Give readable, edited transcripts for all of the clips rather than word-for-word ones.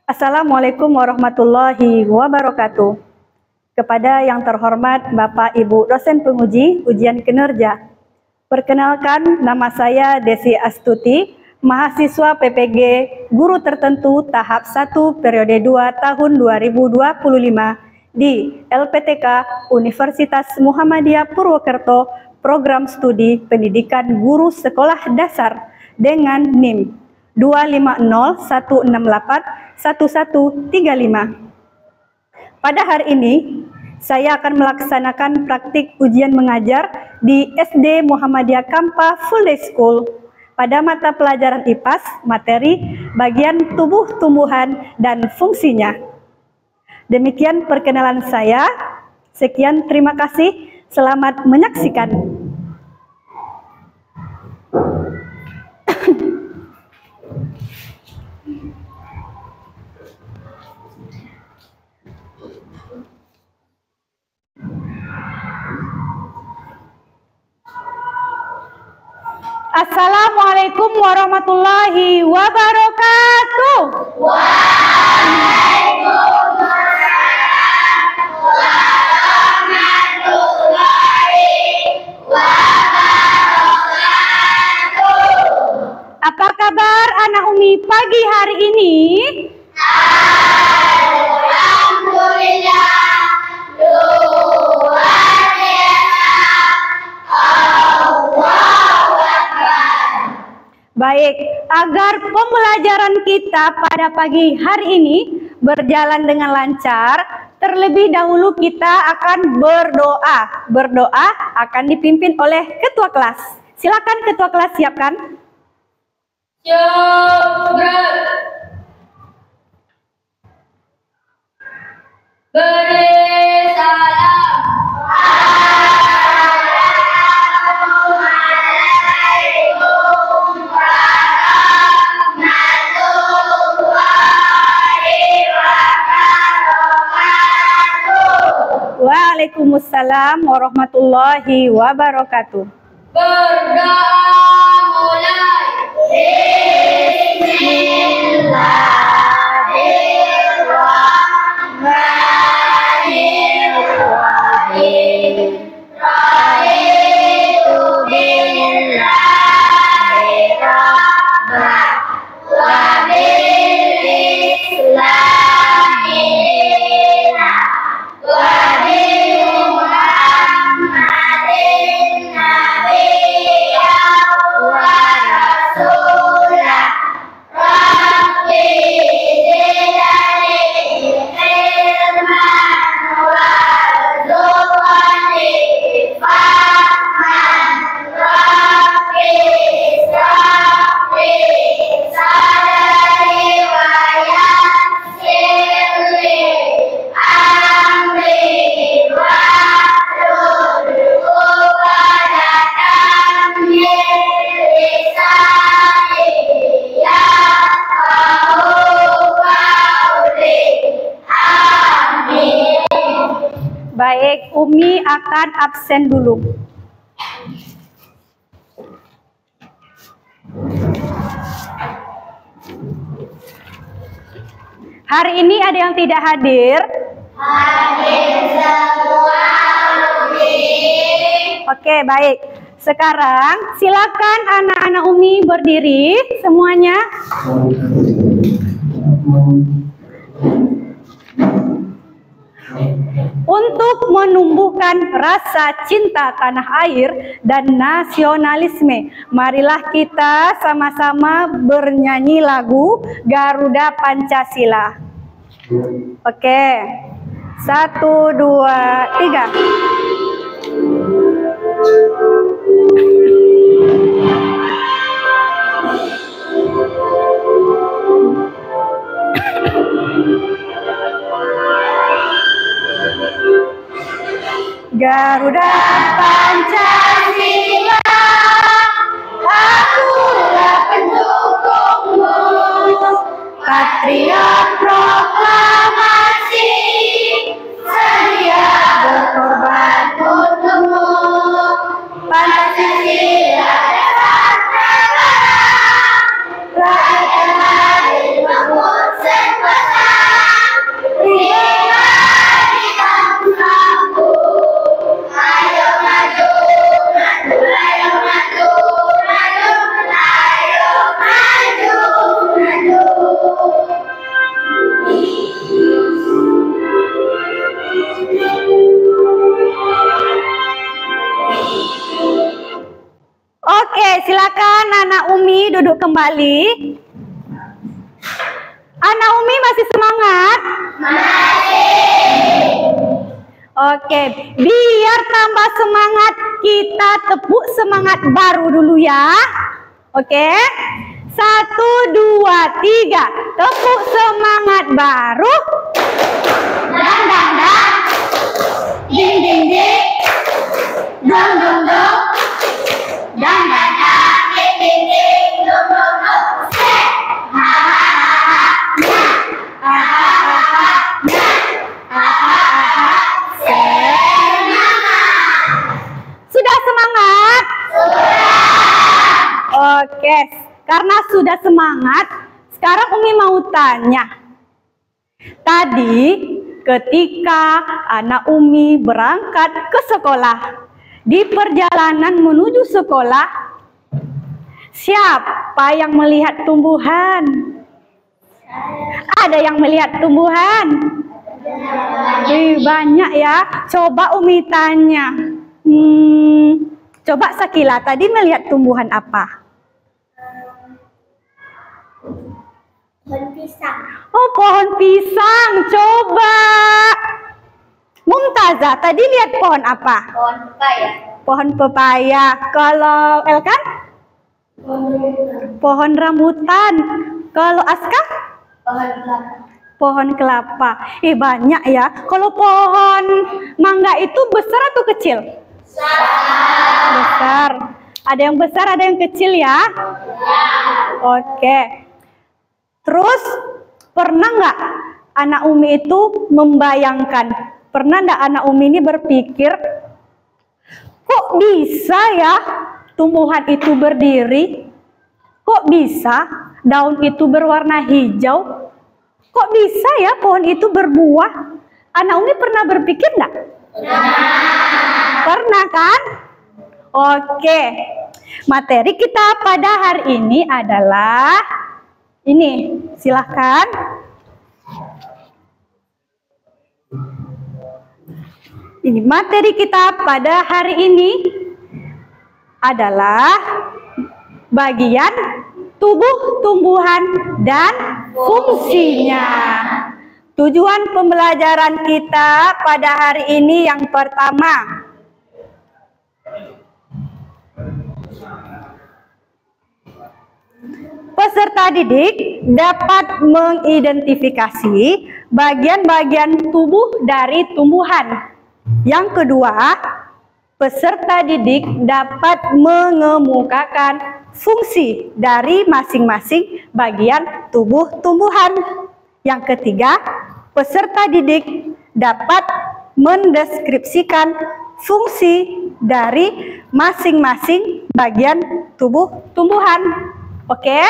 Assalamualaikum warahmatullahi wabarakatuh. Kepada yang terhormat Bapak Ibu dosen penguji ujian kinerja. Perkenalkan, nama saya Desi Astuti, mahasiswa PPG Guru Tertentu tahap 1 periode 2 tahun 2025 di LPTK Universitas Muhammadiyah Purwokerto, Program Studi Pendidikan Guru Sekolah Dasar dengan NIM 25016811135. Pada hari ini, saya akan melaksanakan praktik ujian mengajar di SD Muhammadiyah Kampa Full Day School pada mata pelajaran IPAS, materi bagian tubuh tumbuhan dan fungsinya. Demikian perkenalan saya. Sekian, terima kasih. Selamat menyaksikan. Assalamualaikum warahmatullahi wabarakatuh. Waalaikumsalam warahmatullahi wabarakatuh. Apa kabar anak Umi pagi hari ini? Alhamdulillah, luar biasa. Allahu Akbar. Baik, agar pembelajaran kita pada pagi hari ini berjalan dengan lancar, terlebih dahulu kita akan berdoa. Berdoa akan dipimpin oleh ketua kelas. Silakan ketua kelas siapkan. Syukur. Beri salam. Assalamualaikum warahmatullahi wabarakatuh. Waalaikumsalam warahmatullahi wabarakatuh. Berdoa mulai. Bismillahirrahmanirrahim. Raditu billahi rabban wa bil islami dinan wa bi Muhammadin nabiyyan wa rasulah. Rabbi zidni ilman warzuqni fahman. Rabbi israhli sadri wa yassirli amri wahlul 'uqdatam min lisani yafqahu qawli. Amin. Baik, Umi akan absen dulu. Hari ini ada yang tidak hadir? Hadir semua, Umi. Oke, baik. Sekarang silakan anak-anak Umi berdiri semuanya. Untuk menumbuhkan rasa cinta tanah air dan nasionalisme, marilah kita sama-sama bernyanyi lagu Garuda Pancasila. Oke, 1, 2, 3. Garuda Pancasila, Akulah pendukungmu, patriot proklamasi, sedia berkorban untukmu. Pancasila dasar negara, rakyat yang adil makmur sempurna. duduk kembali. Anak Umi masih semangat? Oke, biar tambah semangat, kita tepuk semangat baru dulu ya. Oke, 1, 2, 3, tepuk semangat baru. Dang dang dang, ding ding ding, dong dong dong, dang dang dang, ding ding ding, dong dong dong. Set, ha ha ha ha, ha ha ha ha, ha ha ha. Semangat. Sudah semangat? Oke, karena sudah semangat, sekarang Umi mau tanya. Tadi ketika anak Umi berangkat ke sekolah, di perjalanan menuju sekolah, siapa yang melihat tumbuhan? Ada yang melihat tumbuhan? Banyak ya. Coba Umi tanya. Coba Sakila tadi melihat tumbuhan apa? Pohon pisang. Oh, pohon pisang. Coba. Mumtazah tadi lihat pohon apa? Pohon pepaya. Pohon pepaya. Kalau Elkan? Pohon rambutan. Kalau Aska? Pohon kelapa. Pohon kelapa. Banyak ya. Kalau pohon mangga itu besar atau kecil? Besar. Ada yang besar, ada yang kecil ya? Oke. Terus pernah nggak anak Umi itu membayangkan? Pernah nggak anak Umi ini berpikir, kok bisa ya tumbuhan itu berdiri? Kok bisa daun itu berwarna hijau? Kok bisa ya pohon itu berbuah? Anak Umi pernah berpikir nggak? Pernah kan? Oke. Materi kita pada hari ini adalah ini, silahkan. Ini materi kita pada hari ini adalah bagian tubuh tumbuhan dan fungsinya. Tujuan pembelajaran kita pada hari ini yang pertama, peserta didik dapat mengidentifikasi bagian-bagian tubuh dari tumbuhan. Yang kedua, peserta didik dapat mengemukakan fungsi dari masing-masing bagian tubuh tumbuhan. Yang ketiga, peserta didik dapat mendeskripsikan fungsi dari masing-masing bagian tubuh tumbuhan. Oke?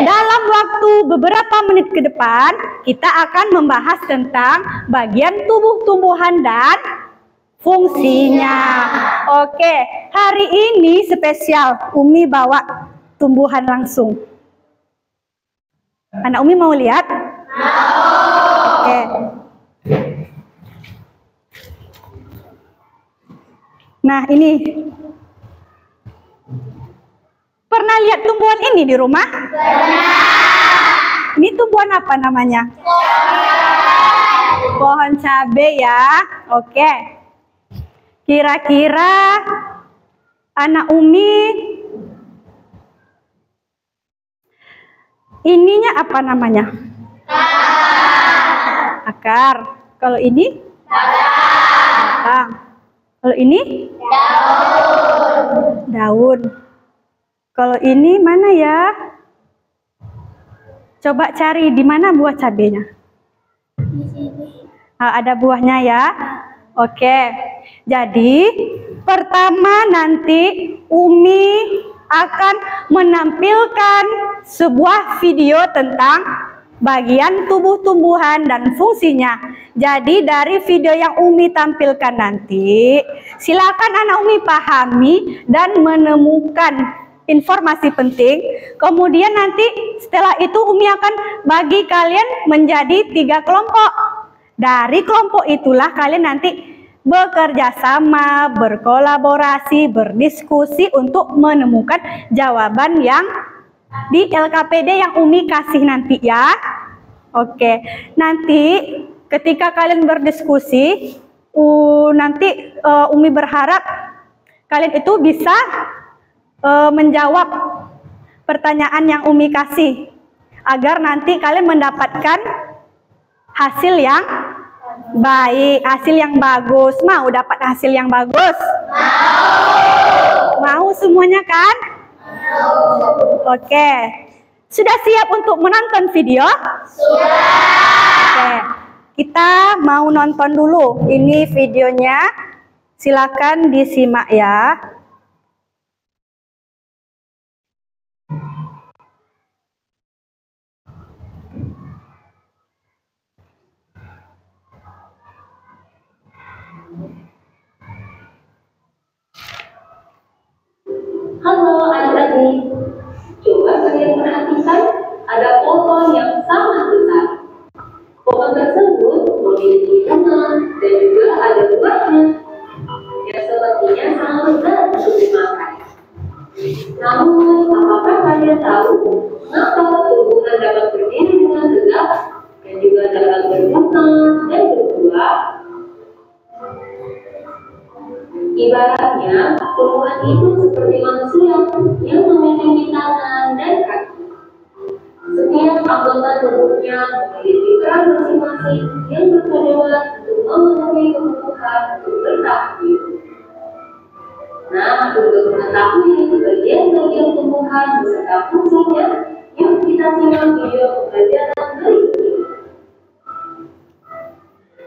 Dalam waktu beberapa menit ke depan, kita akan membahas tentang bagian tubuh tumbuhan dan fungsinya. Oke, hari ini spesial Umi bawa tumbuhan langsung. Anak Umi mau lihat? Oke. Nah, ini. Pernah lihat tumbuhan ini di rumah? Pernah. Ini tumbuhan apa namanya? Pohon cabai ya. Oke. Kira-kira anak Umi ininya apa namanya? Akar. Kalau ini? Batang. Kalau ini? Daun. Kalau ini mana ya? Coba cari di mana buah cabenya. Di sini. Ada buahnya ya. Oke. Jadi pertama nanti Umi akan menampilkan sebuah video tentang bagian tubuh tumbuhan dan fungsinya. Jadi dari video yang Umi tampilkan nanti, silakan anak Umi pahami dan menemukan informasi penting. Kemudian nanti setelah itu Umi akan bagi kalian menjadi 3 kelompok. Dari kelompok itulah kalian nanti bekerja sama, berkolaborasi, berdiskusi untuk menemukan jawaban yang di LKPD yang Umi kasih nanti ya. Oke, nanti ketika kalian berdiskusi, nanti Umi berharap kalian itu bisa menjawab pertanyaan yang Umi kasih agar nanti kalian mendapatkan hasil yang baik, hasil yang bagus. Mau dapat hasil yang bagus? Mau semuanya kan? Oke. Sudah siap untuk menonton video? Oke. Kita mau nonton dulu. Ini videonya. Silakan disimak ya. Halo adik-adik, coba kalian perhatikan ada pohon yang sangat besar. Pohon tersebut memiliki bunga dan juga ada buahnya yang sepertinya sangat besar untuk dimakan. Namun, apakah kalian tahu mengapa tumbuhan dapat berdiri dengan tegak dan juga dapat berbunga dan berbuah? Ibaratnya, tumbuhan itu seperti manusia yang memiliki tangan dan kaki. Setiap anggota tubuhnya memiliki peran masing-masing yang bertujuan untuk memenuhi kebutuhan untuk bertahan hidup. Nah, untuk mengetahui bagian-bagian tumbuhan beserta fungsinya, yuk kita simak video pembelajaran berikut ini.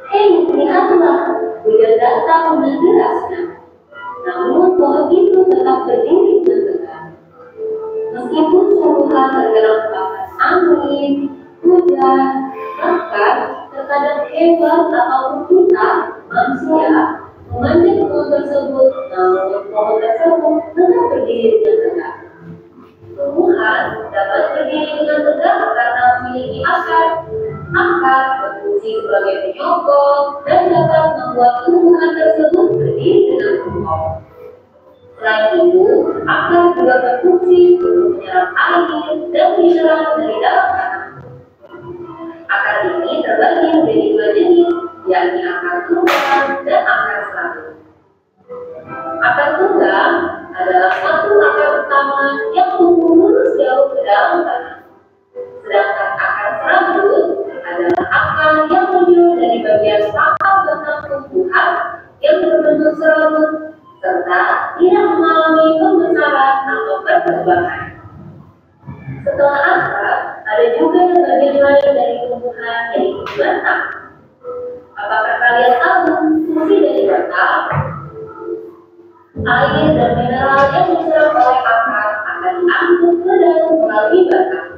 Hei, lihatlah, hujan datang menderasnya. Namun pohon itu tetap berdiri dengan tegak. Meskipun tumbuhan tergenang panas angin, hujan, bahkan terkadang hewan ataupun kita, manusia, memanjat pohon tersebut, namun pohon tersebut tetap berdiri dengan tegak. Tumbuhan dapat berdiri dengan tegak karena memiliki akar. Akar berfungsi sebagai penyokong dan dapat membuat tumbuhan tersebut berdiri dengan kokoh. Selain itu, akar juga berfungsi untuk menyerap air dan mineral dari dalam tanah. Akar ini terbagi menjadi dua jenis, yakni akar tunggal dan akar serabut. Akar tunggal adalah satu akar utama yang tumbuh lurus jauh ke dalam tanah. Sedangkan akar serabut adalah akar yang muncul dari bagian pangkal batang tumbuhan yang berbentuk serabut serta tidak mengalami pembesaran atau perkembangan. Setelah akar, ada juga bagian lain dari tumbuhan yaitu batang. Apakah kalian tahu fungsi dari batang? Air dan mineral yang diserap oleh akar akan diangkut ke dalam melalui batang.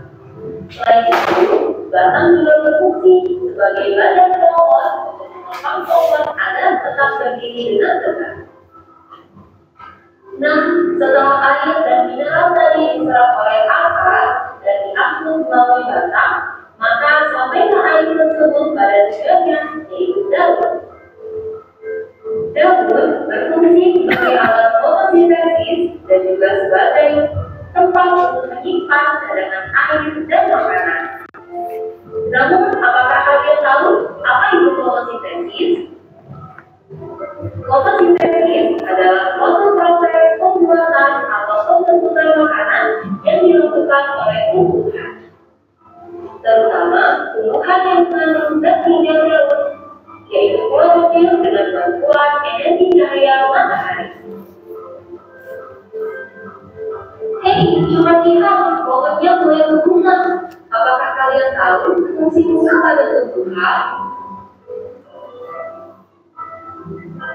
Selain itu, batang juga berfungsi sebagai badan penopang untuk menopang pohon agar tetap berdiri dengan tegak. Nah, setelah air dan mineral tadi diserap oleh akar dan diangkut melalui batang, maka sampailah air tersebut pada tujuannya, yaitu daun. Daun berfungsi sebagai alat fotosintesis dan juga sebagai tempat untuk menyimpan cadangan air dan makanan. Namun, apakah kalian tahu apa itu fotosintesis? Fotosintesis adalah suatu proses pembuatan atau pembentukan makanan yang dilakukan oleh tumbuhan, terutama tumbuhan yang mengandung zat hijau daun, yaitu klorofil dengan bantuan energi cahaya matahari. Hei, cuma lihat, pohonnya mulai berbunga. Apakah kalian tahu fungsi bunga pada tumbuhan?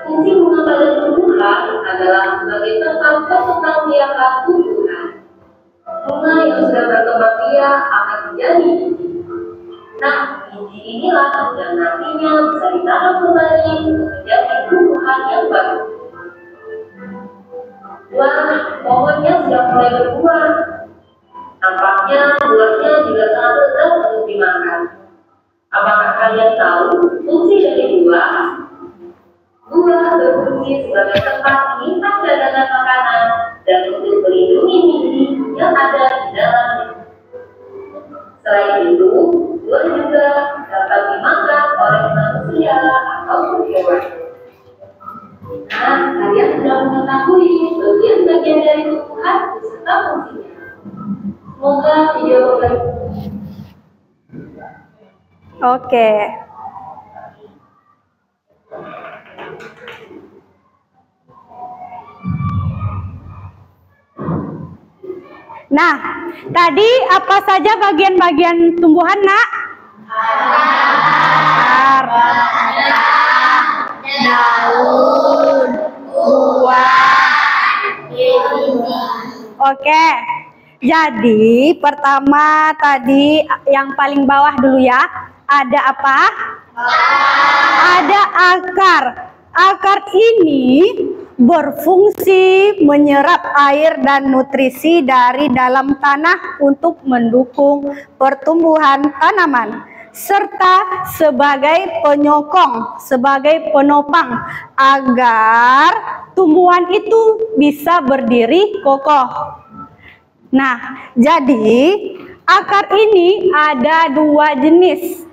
Fungsi bunga pada tumbuhan adalah sebagai tempat berkembang biakan tumbuhan. Bunga yang sudah berkembang biak akan menjadi biji. Nah, biji inilah yang nantinya bisa ditanam kembali untuk menjadi tumbuhan yang baru. Wah, pohonnya sudah mulai berbuah. Nampaknya buahnya juga sangat lezat untuk dimakan. Apakah kalian tahu fungsi dari buah? Buah berfungsi sebagai tempat menyimpan cadangan makanan dan untuk melindungi biji yang ada di dalamnya. Selain itu, buah juga dapat dimakan oleh manusia atau hewan. Nah, kalian sudah mengetahui bagian-bagian dari tumbuhan beserta fungsinya. Semoga video bermanfaat. Oke. Nah, tadi apa saja bagian-bagian tumbuhan, Nak? Akar, daun, buah. Oke. Jadi, pertama tadi yang paling bawah dulu ya. Ada apa? Ada akar. Akar ini berfungsi menyerap air dan nutrisi dari dalam tanah untuk mendukung pertumbuhan tanaman, serta sebagai penyokong, sebagai penopang agar tumbuhan itu bisa berdiri kokoh. Nah, jadi akar ini ada dua jenis.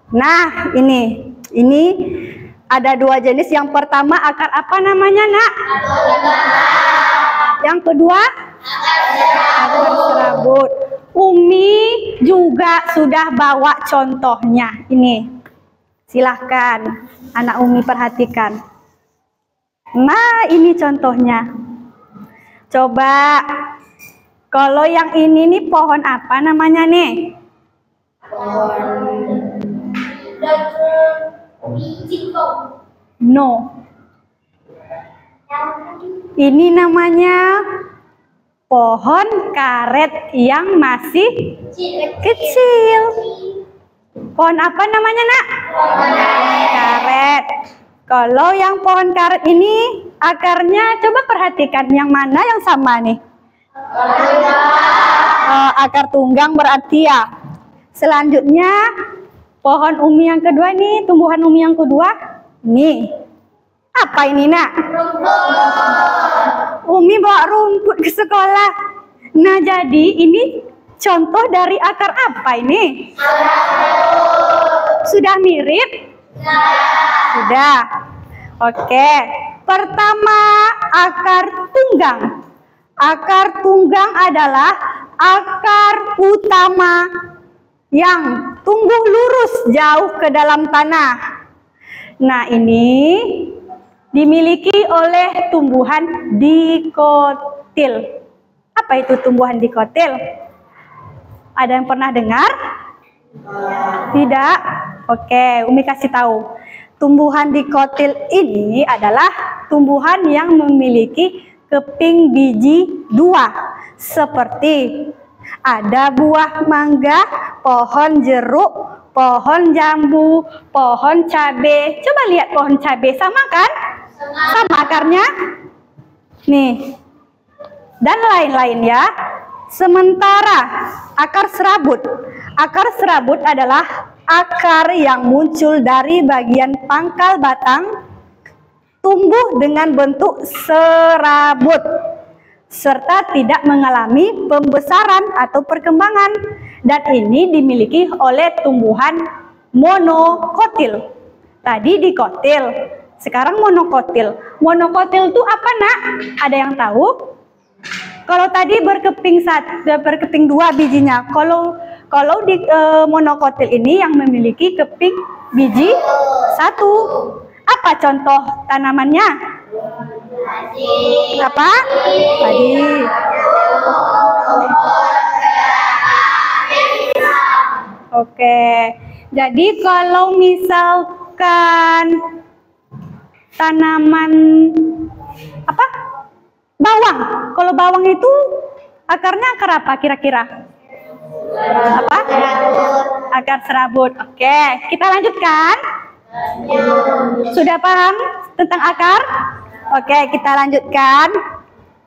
Nah, ini ada dua jenis. Yang pertama akar apa namanya, Nak? Yang kedua? Akar serabut. Umi juga sudah bawa contohnya. Ini. Silahkan anak Umi perhatikan. Nah, ini contohnya. Coba. Kalau yang ini nih pohon apa namanya nih? No. Ini namanya pohon karet yang masih kecil. Pohon apa namanya, Nak? Karet. Kalau yang pohon karet ini akarnya, coba perhatikan yang mana yang sama nih? Akar tunggang berarti ya. Selanjutnya pohon Umi yang kedua nih, tumbuhan Umi yang kedua. Nih. Apa ini, Nak? Umi bawa rumput ke sekolah. Nah, jadi ini contoh dari akar apa ini? Sudah mirip? Sudah. Oke. Pertama, akar tunggang. Akar tunggang adalah akar utama yang tumbuh lurus jauh ke dalam tanah. Nah, ini dimiliki oleh tumbuhan dikotil. Apa itu tumbuhan dikotil? Ada yang pernah dengar? Tidak? Oke, Umi kasih tahu. Tumbuhan dikotil ini adalah tumbuhan yang memiliki keping biji dua, seperti ada buah mangga, pohon jeruk, pohon jambu, pohon cabai. Coba lihat pohon cabai, sama kan? Sama akarnya. Nih. Dan lain-lain ya. Sementara akar serabut. Akar serabut adalah akar yang muncul dari bagian pangkal batang, tumbuh dengan bentuk serabut, serta tidak mengalami pembesaran atau perkembangan. Dan ini dimiliki oleh tumbuhan monokotil. Tadi dikotil, sekarang monokotil. Monokotil itu apa, Nak? Ada yang tahu? Kalau tadi berkeping dua bijinya. Kalau di monokotil ini yang memiliki keping biji satu. Apa contoh tanamannya? Apa? Padi. Oke. Jadi kalau misalkan tanaman apa? Bawang. Kalau bawang itu akarnya akar apa kira-kira? Apa? Akar serabut. Oke, kita lanjutkan. Sudah paham tentang akar? Oke, kita lanjutkan.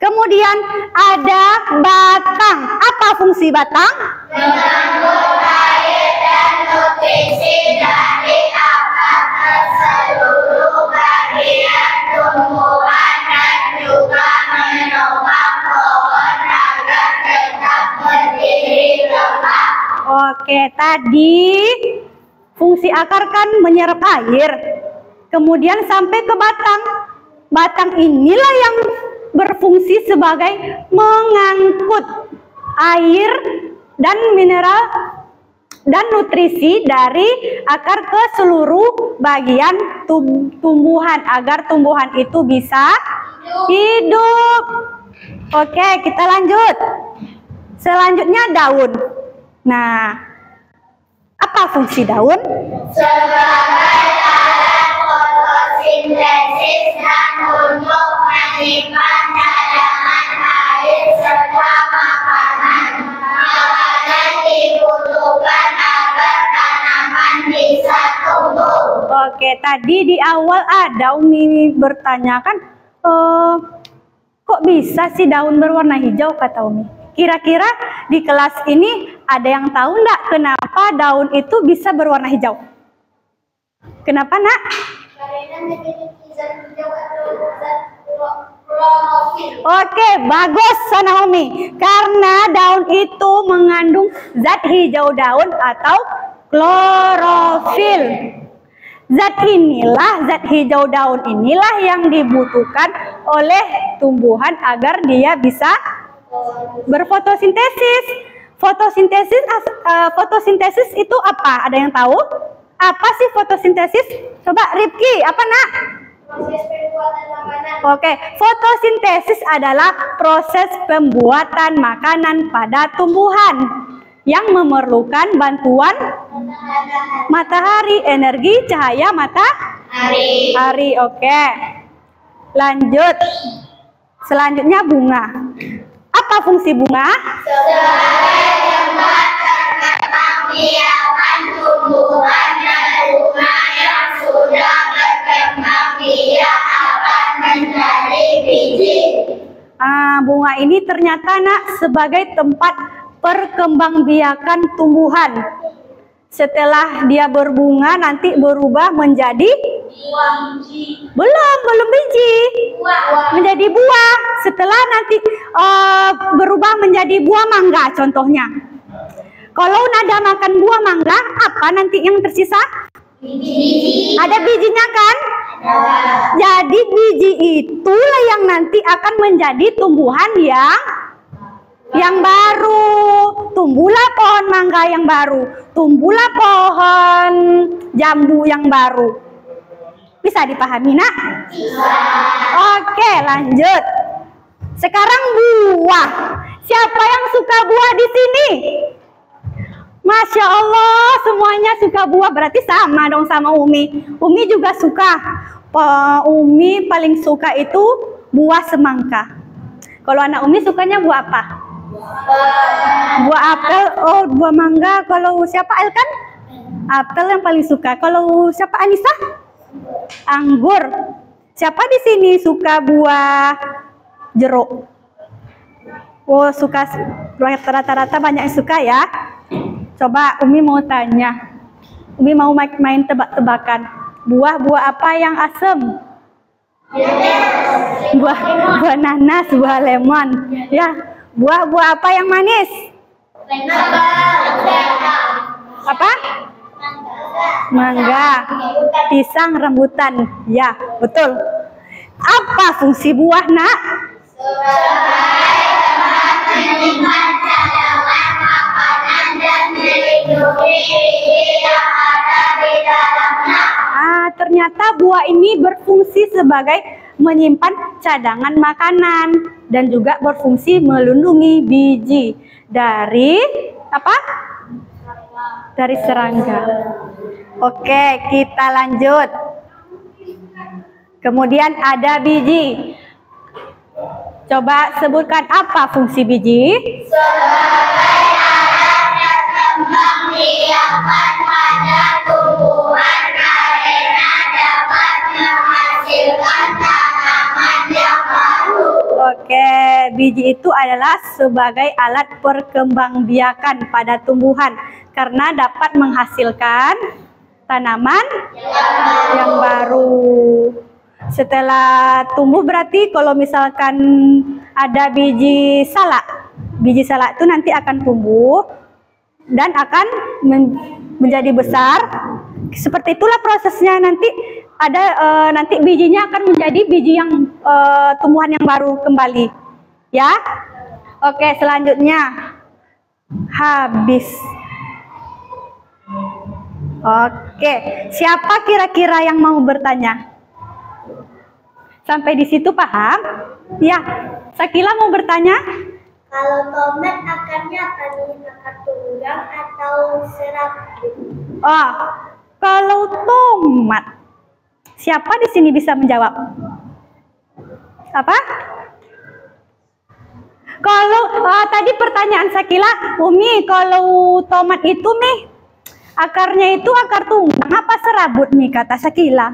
Kemudian ada batang. Apa fungsi batang? Mengandung air dan nutrisi dari akar tersebut. Oke, tadi fungsi akar kan menyerap air, kemudian sampai ke batang. Batang inilah yang berfungsi sebagai mengangkut air dan mineral dan nutrisi dari akar ke seluruh bagian tumbuhan agar tumbuhan itu bisa hidup. Oke, kita lanjut. Selanjutnya daun. Nah, apa fungsi daun? Sebagai alat fotosintesis dan untuk menyimpan cadangan air serta makanan. Makanan dibutuhkan agar tanaman bisa tumbuh. Oke, tadi di awal ada Umi bertanya kan, kok bisa sih daun berwarna hijau, kata Umi. Kira-kira di kelas ini ada yang tahu enggak kenapa daun itu bisa berwarna hijau? Kenapa, Nak? Karena menjadi zat hijau atau zat klorofil. Oke, bagus Sana Umi. Karena daun itu mengandung zat hijau daun atau klorofil. Zat hijau daun inilah yang dibutuhkan oleh tumbuhan agar dia bisa berfotosintesis. Fotosintesis itu apa? Ada yang tahu? Apa sih fotosintesis? Coba Rifki, apa Nak? Proses pembuatan makanan. Oke, fotosintesis adalah proses pembuatan makanan pada tumbuhan yang memerlukan bantuan matahari, energi cahaya matahari. Oke. Lanjut. Selanjutnya bunga. Apa fungsi bunga? Sebagai tempat terkembang biakan tumbuhan dan bunga yang sudah berkembang biak akan menjadi biji. Bunga ini ternyata Nak sebagai tempat perkembangbiakan tumbuhan. Setelah dia berbunga nanti berubah menjadi belum biji. Menjadi buah. Setelah nanti berubah menjadi buah mangga contohnya. Kalau Nada makan buah mangga, apa nanti yang tersisa? Biji. Ada bijinya kan? Jadi biji itulah yang nanti akan menjadi tumbuhan yang baru. Tumbuhlah pohon mangga yang baru. Tumbuhlah pohon jambu yang baru. Bisa dipahami, Nak? Bisa. Oke, lanjut. Sekarang buah. Siapa yang suka buah di sini? Masya Allah, semuanya suka buah. Berarti sama dong sama Umi. Umi juga suka. Umi paling suka itu buah semangka. Kalau anak Umi sukanya buah apa? Buah apel. Oh, buah mangga. Kalau siapa Elkan? Apel yang paling suka. Kalau siapa Anissa? Anggur. Siapa di sini suka buah jeruk? Oh, suka. Rata-rata banyak yang suka ya. Coba Umi mau tanya. Umi mau main tebak-tebakan. Buah-buah apa yang asem? Buah nanas, buah lemon. Ya, buah-buah apa yang manis? Apa? Mangga. Pisang, rambutan. Ya, betul. Apa fungsi buah, Nak? Menyimpan cadangan makanan dan melindungi biji yang ada di dalamnya. Ternyata buah ini berfungsi sebagai menyimpan cadangan makanan dan juga berfungsi melindungi biji dari apa? Dari serangga. Oke, kita lanjut. Kemudian ada biji. Coba sebutkan apa fungsi biji? Sebagai alat berkembang biakan pada tumbuhan karena dapat menghasilkan tanaman yang baru. Oke, biji itu adalah sebagai alat perkembangbiakan pada tumbuhan karena dapat menghasilkan tanaman yang baru. Setelah tumbuh berarti kalau misalkan ada biji salak itu nanti akan tumbuh. dan akan menjadi besar. Seperti itulah prosesnya, nanti ada nanti bijinya akan menjadi biji yang tumbuhan yang baru kembali. Ya. Oke, selanjutnya habis. Oke, siapa kira-kira yang mau bertanya? Sampai di situ paham? Ya, Sakila mau bertanya? Kalau tomat akarnya apa nih? Akar tunggang atau serabut? Oh, kalau tomat, siapa di sini bisa menjawab? Apa? Kalau tadi pertanyaan Sakila, Umi, kalau tomat itu nih, akarnya itu akar tunggang apa serabut nih kata Sakila?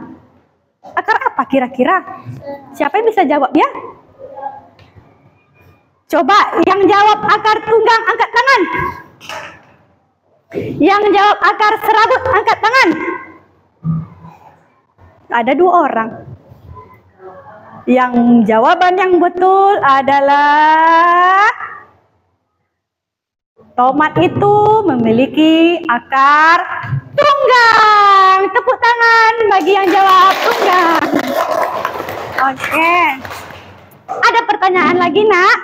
Akar apa kira-kira? Siapa yang bisa jawab ya? Coba yang jawab akar tunggang angkat tangan. Yang jawab akar serabut angkat tangan. Ada 2 orang. Yang jawaban yang betul adalah tomat itu memiliki akar tunggang. Tepuk tangan bagi yang jawab tunggang. Oke. Ada pertanyaan lagi, Nak?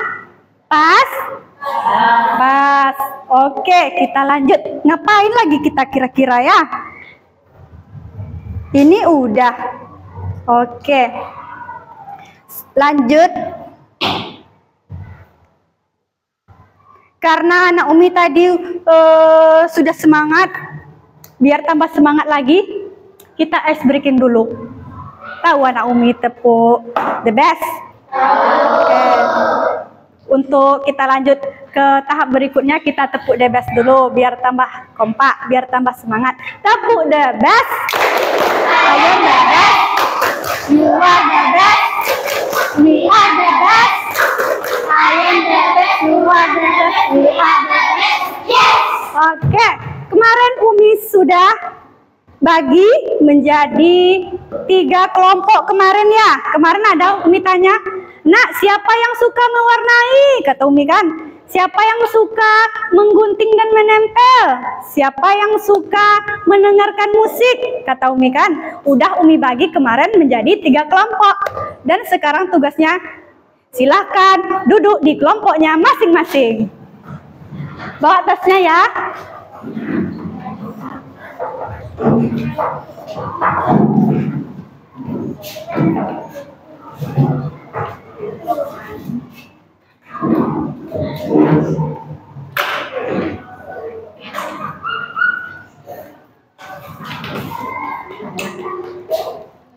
Pas? Pas. Oke, kita lanjut. Ngapain lagi kita kira-kira ya? Ini udah. Oke. Lanjut. Karena anak Umi tadi sudah semangat, biar tambah semangat lagi, kita ice breaking dulu. Tahu anak Umi tepuk the best? Oke. Untuk kita lanjut ke tahap berikutnya, kita tepuk the best dulu biar tambah kompak, biar tambah semangat. Tepuk the best. Ayo the best. You are the best. We are the best. I am the best. You are the best. We are the best. Yes. Oke, kemarin Umi sudah bagi menjadi 3 kelompok kemarin ya. Kemarin ada Umi tanya, Nak, siapa yang suka mewarnai? Kata Umi kan. Siapa yang suka menggunting dan menempel? Siapa yang suka mendengarkan musik? Kata Umi kan. Udah Umi bagi kemarin menjadi 3 kelompok. Dan sekarang tugasnya, silakan duduk di kelompoknya masing-masing. Bawa tasnya ya.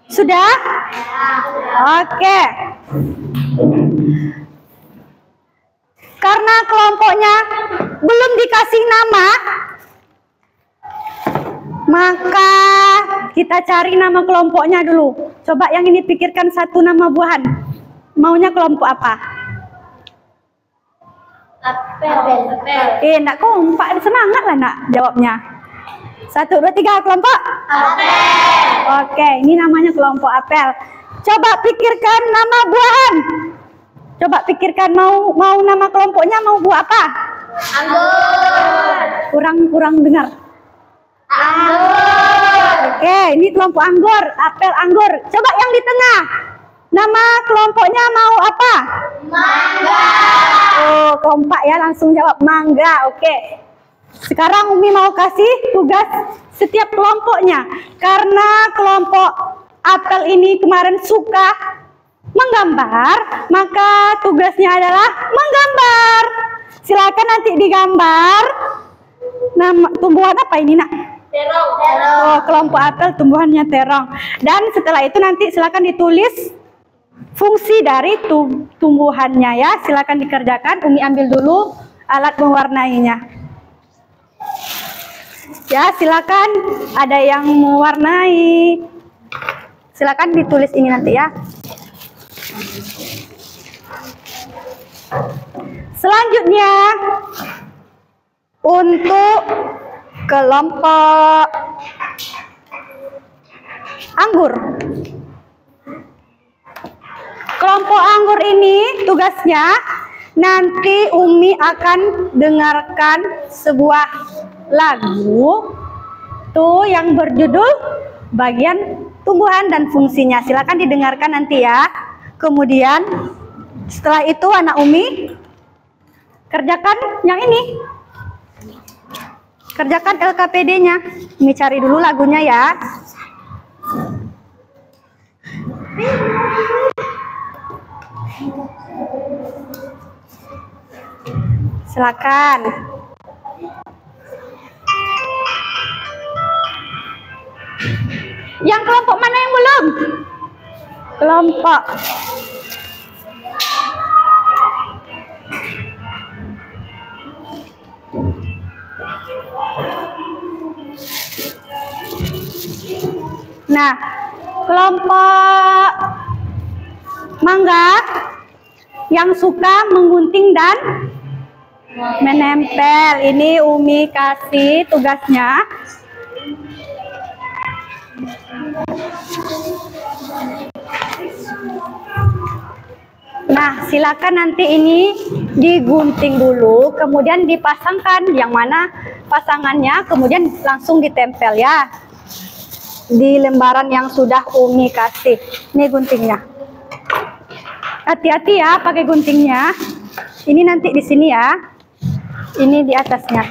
Sudah? Oke. Karena kelompoknya belum dikasih nama, maka kita cari nama kelompoknya dulu. Coba yang ini pikirkan satu nama buahan. Maunya kelompok apa? Apel. Nak kompak, semangat lah nak jawabnya. 1, 2, 3, kelompok? Apel. Oke, ini namanya kelompok apel. Coba pikirkan nama buahan. Coba pikirkan mau nama kelompoknya mau buah apa? Anggur. Kurang dengar. Anggur. Oke, ini kelompok anggur, apel anggur. Coba yang di tengah. Nama kelompoknya mau apa? Mangga. Oh, kompak ya, langsung jawab mangga. Oke. Sekarang Umi mau kasih tugas setiap kelompoknya. Karena kelompok apel ini kemarin suka menggambar, maka tugasnya adalah menggambar. Silakan nanti digambar. Nama tumbuhan apa ini, Nak? Terong. Oh, kelompok apel tumbuhannya terong. Dan setelah itu nanti silakan ditulis fungsi dari tumbuhannya ya. Silakan dikerjakan. Umi ambil dulu alat mewarnainya. Ya, silakan. Ada yang mewarnai. Silakan ditulis ini nanti ya. Selanjutnya untuk kelompok anggur. Kelompok anggur ini tugasnya Nanti Umi akan dengarkan sebuah lagu tuh yang berjudul bagian tumbuhan dan fungsinya. Silakan didengarkan nanti ya. Kemudian setelah itu anak Umi kerjakan yang ini. Kerjakan LKPD-nya. Umi cari dulu lagunya ya. Silakan. Yang kelompok mana yang belum? Kelompok Nah, kelompok mangga yang suka menggunting dan menempel. Ini Umi kasih tugasnya. Nah, silakan nanti ini digunting dulu, kemudian dipasangkan yang mana pasangannya, kemudian langsung ditempel ya di lembaran yang sudah Umi kasih. Ini guntingnya. Hati-hati ya pakai guntingnya. Ini nanti di sini ya. Ini di atasnya.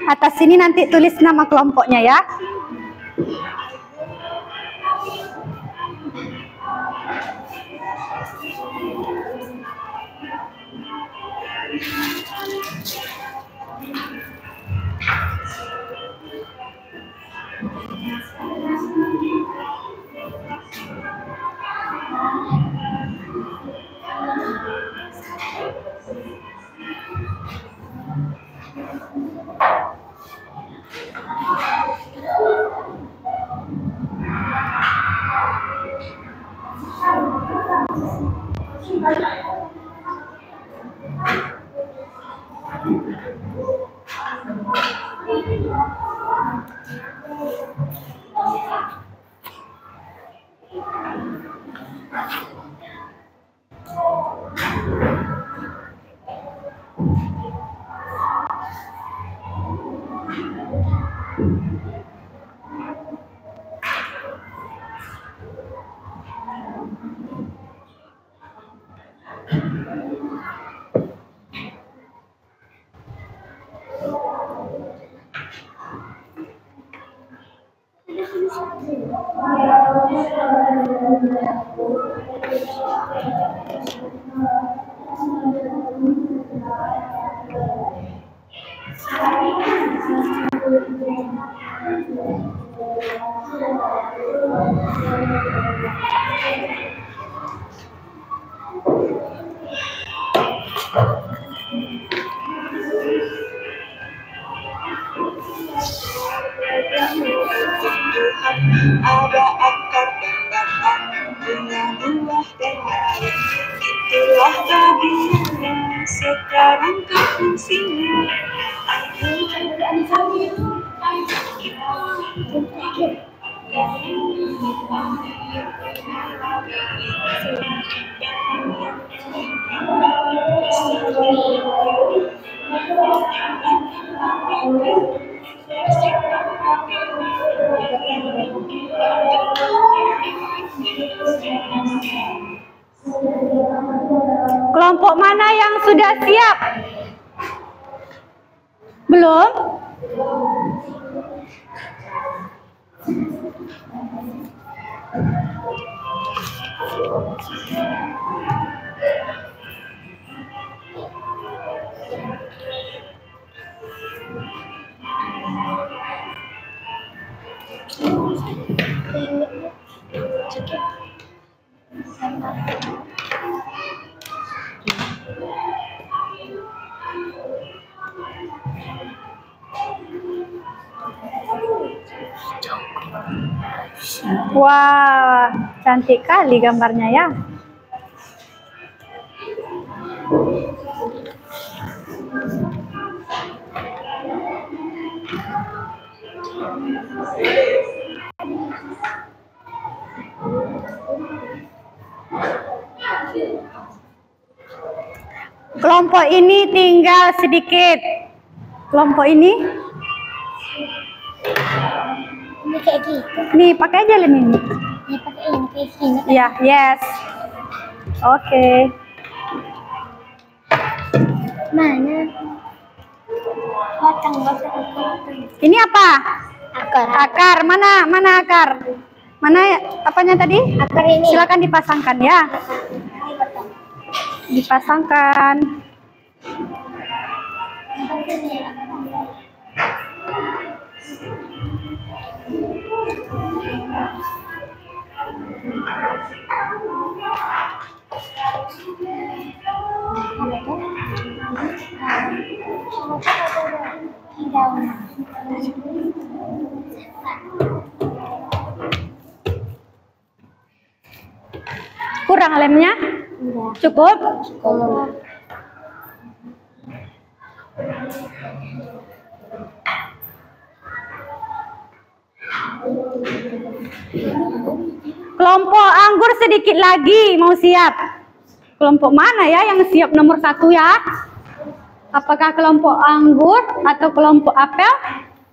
Atas sini nanti tulis nama kelompoknya ya. Ada akar dan batang, punya buah dan daun. Itulah bagian dasar sekarang kau pun sini. Kelompok mana yang sudah siap? Belum? Wah, cantik kali gambarnya ya. Kelompok ini tinggal sedikit. Kelompok ini kayak gitu. nih pakai aja lem ini. Ya pakai ini kayak gini. Ya, yes. Oke. Mana? Potong. Ini apa? Akar. Akar. Mana akar? Mana apanya tadi? Akar ini. Silakan dipasangkan ya. Dipotong. Dipasangkan. Kurang lemnya? Cukup? Kelompok anggur sedikit lagi mau siap. Kelompok mana ya yang siap nomor 1 ya? Apakah kelompok anggur atau kelompok apel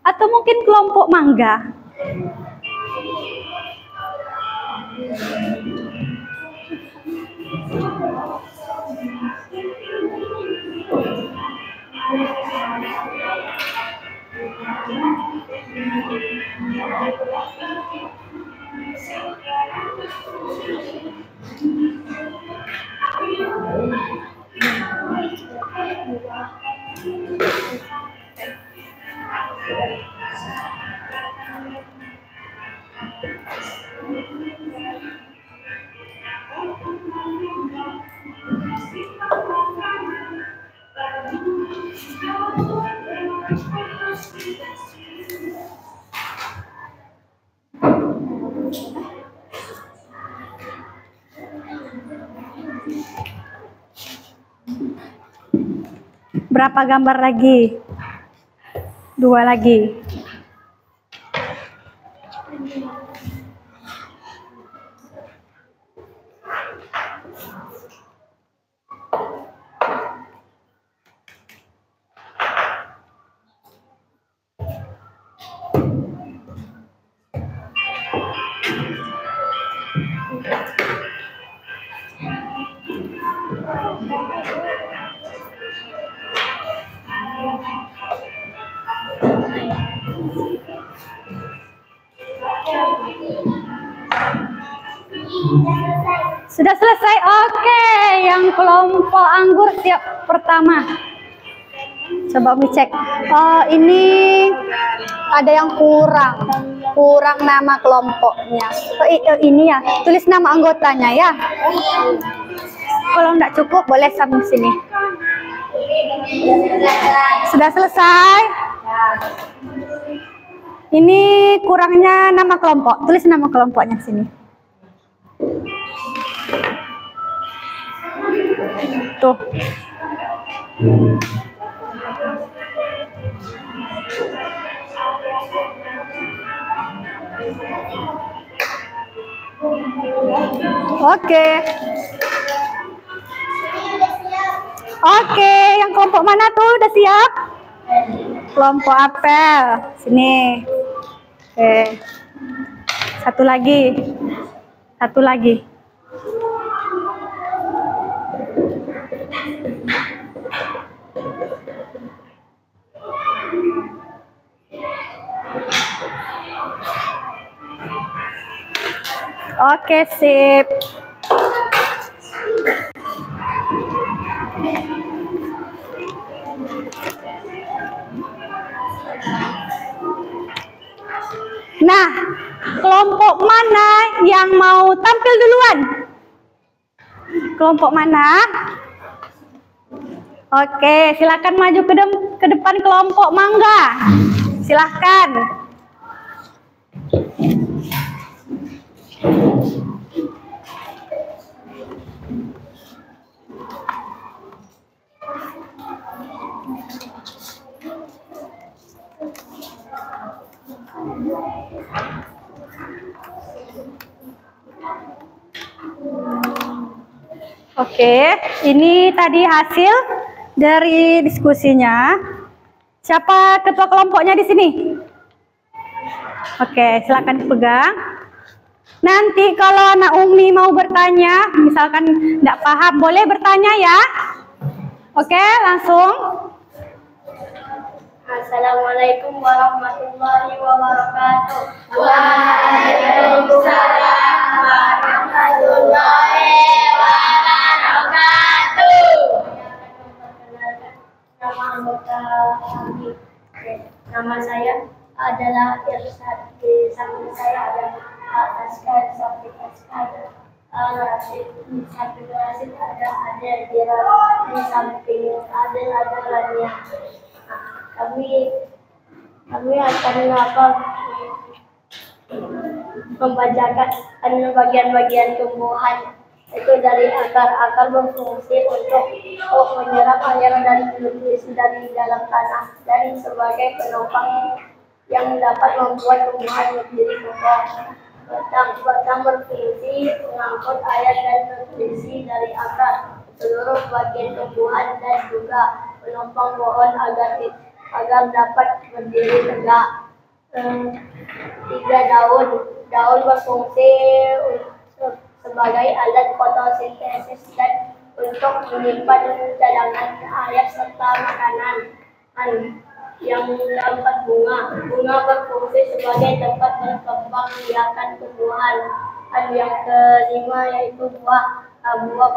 atau mungkin kelompok mangga? Berapa gambar lagi? 2 lagi. Sudah selesai? Oke, yang kelompok anggur siap pertama. Coba Umi cek. Oh, ini ada yang kurang nama kelompoknya. Oh, ini ya, tulis nama anggotanya ya. Kalau enggak cukup boleh sambung sini. Sudah selesai? Ini kurangnya nama kelompok. Tulis nama kelompoknya sini. Tuh. Oke. Oke, yang kelompok mana tuh udah siap? Kelompok apel. Sini. Oke. Satu lagi. Satu lagi. Oke, sip. Nah, kelompok mana yang mau tampil duluan? Kelompok mana? Oke, silakan maju ke depan kelompok mangga. Silakan. Oke, ini tadi hasil dari diskusinya. Siapa ketua kelompoknya di sini? Oke, silakan dipegang. Nanti kalau anak Umi mau bertanya, misalkan tidak paham, boleh bertanya ya. Oke, langsung. Assalamualaikum warahmatullahi wabarakatuh. Waalaikumsalam warahmatullahi wabarakatuh. Nama anggota kami, nama saya adalah Irsad. Di samping saya ada Askar, samping Askar, Rashid, di samping Rashid ada Adel, di samping Adel ada Rania. Kami akan membacakan bagian-bagian tumbuhan itu dari akar berfungsi untuk menyerap air dan nutrisi dari dalam tanah dan sebagai penopang yang dapat membuat tumbuhan berdiri kokoh. Batang berfungsi mengangkut air dan nutrisi dari akar seluruh bagian tumbuhan dan juga penopang pohon agar dapat berdiri tegak. 3. Daun berfungsi sebagai alat fotosintesis dan untuk menyimpan cadangan air serta makanan. Yang keempat, bunga berfungsi sebagai tempat berkembang biakan tumbuhan. Yang kelima yaitu buah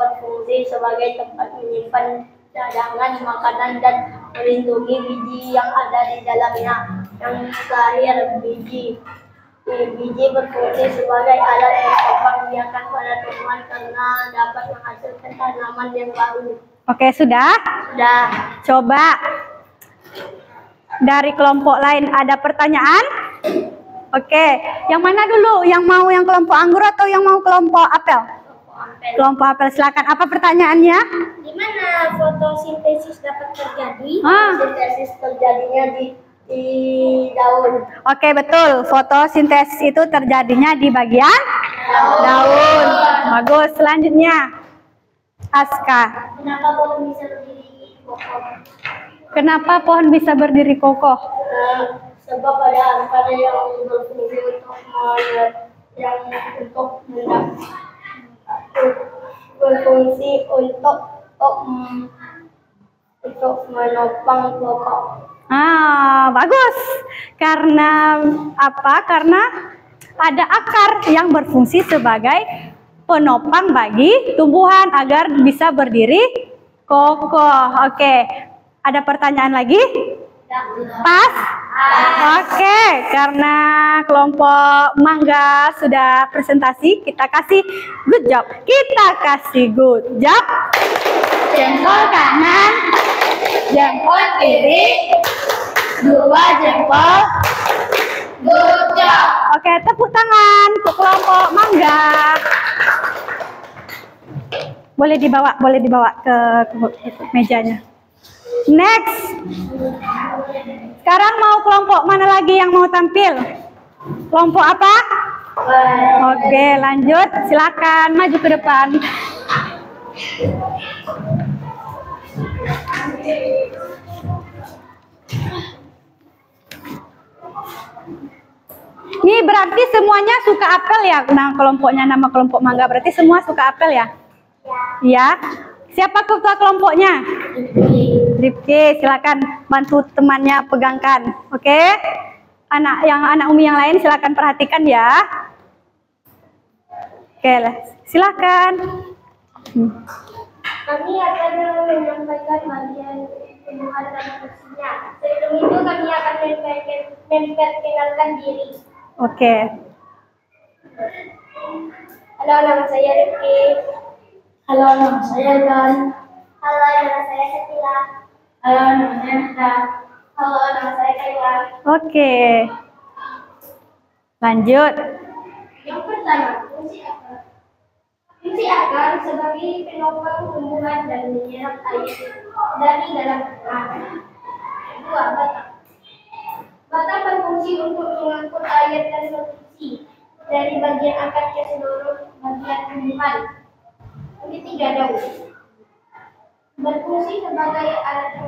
berfungsi sebagai tempat menyimpan cadangan makanan dan melindungi biji yang ada di dalamnya. Yang terakhir, biji berfungsi sebagai alat berkembang biakan pada tumbuhan karena dapat menghasilkan tanaman yang baru. Oke, sudah? Sudah. Coba dari kelompok lain ada pertanyaan? Oke, yang mana dulu? Yang mau yang kelompok anggur atau yang mau kelompok apel? Kelompok apel, silakan. Apa pertanyaannya? Di mana fotosintesis dapat terjadi? Sintesis terjadinya di daun. Oke, betul. Fotosintesis itu terjadinya di bagian daun. Bagus. Selanjutnya, Aska. Kenapa pohon bisa berdiri kokoh? Kenapa pohon bisa berdiri kokoh? Sebab ada akar yang berfungsi untuk menopang pokok. Bagus. Karena apa? Karena ada akar yang berfungsi sebagai penopang bagi tumbuhan agar bisa berdiri kokoh. Oke. Ada pertanyaan lagi? Pas? Oke, karena kelompok mangga sudah presentasi, kita kasih good job. Kita kasih good job. Jempol kanan, jempol kiri, 2 jempol. Good job. Oke, tepuk tangan untuk kelompok mangga. Boleh dibawa ke mejanya. Next. Sekarang mau kelompok mana lagi yang mau tampil? Kelompok apa? Oke, lanjut. Silakan maju ke depan. Ini berarti semuanya suka apel ya? Nah, kelompoknya nama kelompok mangga berarti semua suka apel ya? Ya. Siapa ketua kelompoknya? Rifki, silakan bantu temannya pegangkan. Oke? Anak Umi yang lain silakan perhatikan ya. Oke, silakan. Kami akan menyampaikan bagian tumbuhan dan fungsinya. Sebelum itu kami akan memperkenalkan diri. Oke. Halo, nama saya Rifki. Halo, nama saya Dan. Halo, nama saya Setila. Halo, nama saya Nata. Halo, nama saya Kayla. Oke. Lanjut. Yang pertama, fungsi akar. Fungsi akar sebagai penopang tumbuhan dan menyerap air dari dalam tanah. Kedua, batang. Batang berfungsi untuk mengangkut air dan nutrisi dari bagian akar ke seluruh bagian tumbuhan. Ketiga, daun. Berfungsi sebagai alat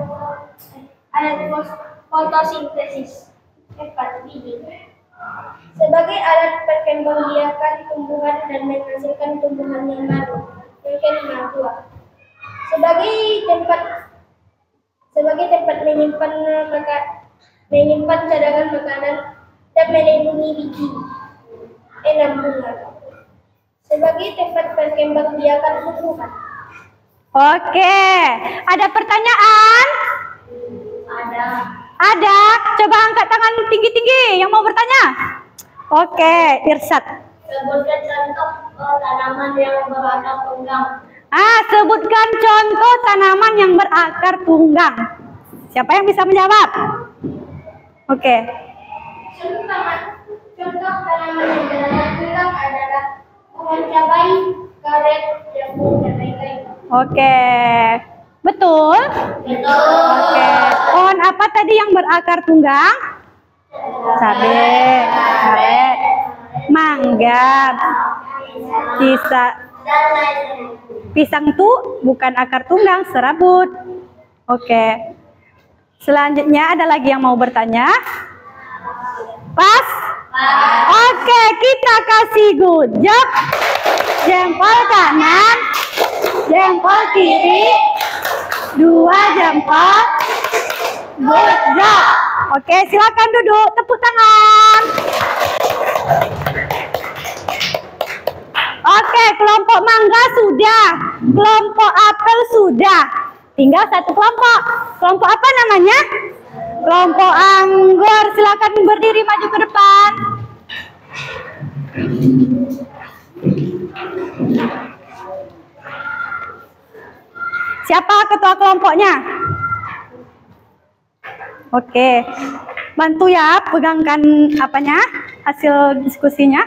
fotosintesis. Keempat, biji. Sebagai alat perkembangbiakan tumbuhan dan menghasilkan tumbuhan yang baru. Yang kelima, buah. Sebagai tempat menyimpan cadangan makanan dan melindungi biji. 6, bunga. Sebagai tempat perkembangbiakan tumbuhan. Oke. Ada pertanyaan? Ada. Ada. Coba angkat tangan tinggi-tinggi yang mau bertanya. Oke, Irsyad. Sebutkan contoh tanaman yang berakar tunggang. Sebutkan contoh tanaman yang berakar tunggang. Siapa yang bisa menjawab? Oke. Contoh tanaman yang berakar tunggang adalah pohon cabai, karet, jambu, dan lain-lain. Oke. Betul? Betul. Oke. Pohon apa tadi yang berakar tunggang? Cabai, karet, mangga, pisang tuh bukan akar tunggang, serabut. Oke. Selanjutnya ada lagi yang mau bertanya? Pas? Oke, kita kasih good job. Jempol kanan, jempol kiri, 2 jempol. Good job. Oke, silakan duduk. Tepuk tangan. Oke, kelompok mangga sudah. Kelompok apel sudah. Tinggal satu kelompok. Kelompok apa namanya? Kelompok anggur. Silakan berdiri maju ke depan. Siapa ketua kelompoknya? Oke, bantu ya, pegangkan apanya, hasil diskusinya.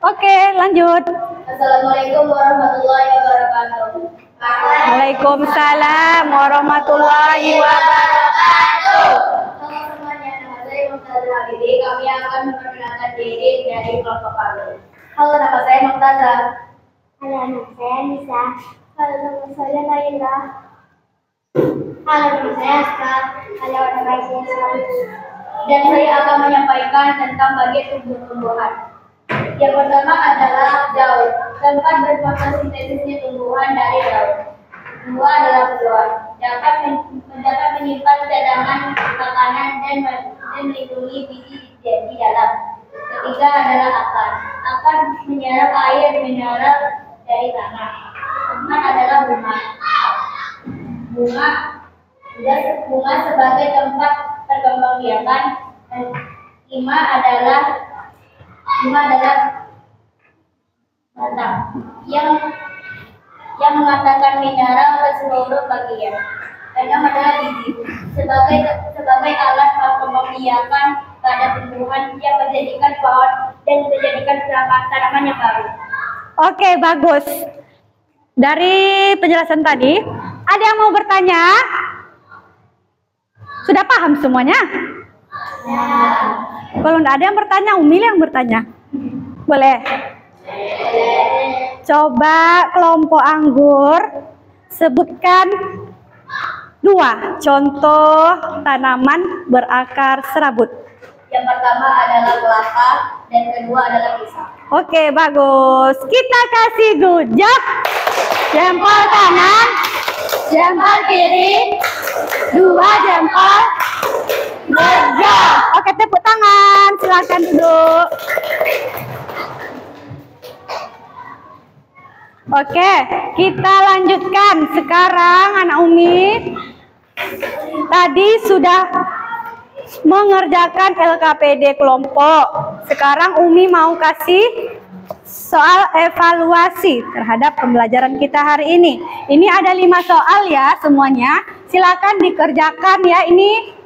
Oke, lanjut. Assalamualaikum warahmatullahi wabarakatuh. Waalaikumsalam warahmatullahi wabarakatuh. Halo semuanya, nama saya Mumtazah Habibie. Kami akan memperkenalkan diri dari kelompok kami. Halo, nama saya Mumtazah. Halo, nama saya Nisa. Halo, nama saya Naila. Halo, nama saya Aska. Halo, nama saya Sari. Dan saya akan menyampaikan tentang bagian tumbuh-tumbuhan. Yang pertama adalah daun. Tempat berfotosintesisnya tumbuhan dari daun. Kedua adalah buah. Dapat menyimpan cadangan makanan dan melindungi biji di dalam. Ketiga adalah akar. Akar menyerap air mineral dari tanah. Keempat adalah bunga. Bunga sebagai tempat perkembangbiakan. Lima adalah batang yang mengatakan mineral ke seluruh bagian. Keenam adalah biji sebagai alat perkembangbiakan pada tumbuhan yang menjadikan pohon dan menjadikan tanaman yang baru. Oke, bagus. Dari penjelasan tadi, ada yang mau bertanya? Sudah paham semuanya? Kalau tidak ada yang bertanya, Umi yang bertanya. Boleh? Coba kelompok anggur sebutkan 2 contoh tanaman berakar serabut. Yang pertama adalah kelapa dan kedua adalah pisang. Oke, bagus. Kita kasih gujak. Jempol kanan, jempol kiri, 2 jempol. Kerja. Oke, tepuk tangan. Silakan duduk. Oke, kita lanjutkan. Sekarang anak Umi tadi sudah mengerjakan LKPD kelompok. Sekarang Umi mau kasih soal evaluasi terhadap pembelajaran kita hari ini. Ini ada 5 soal ya semuanya. Silakan dikerjakan ya. Ini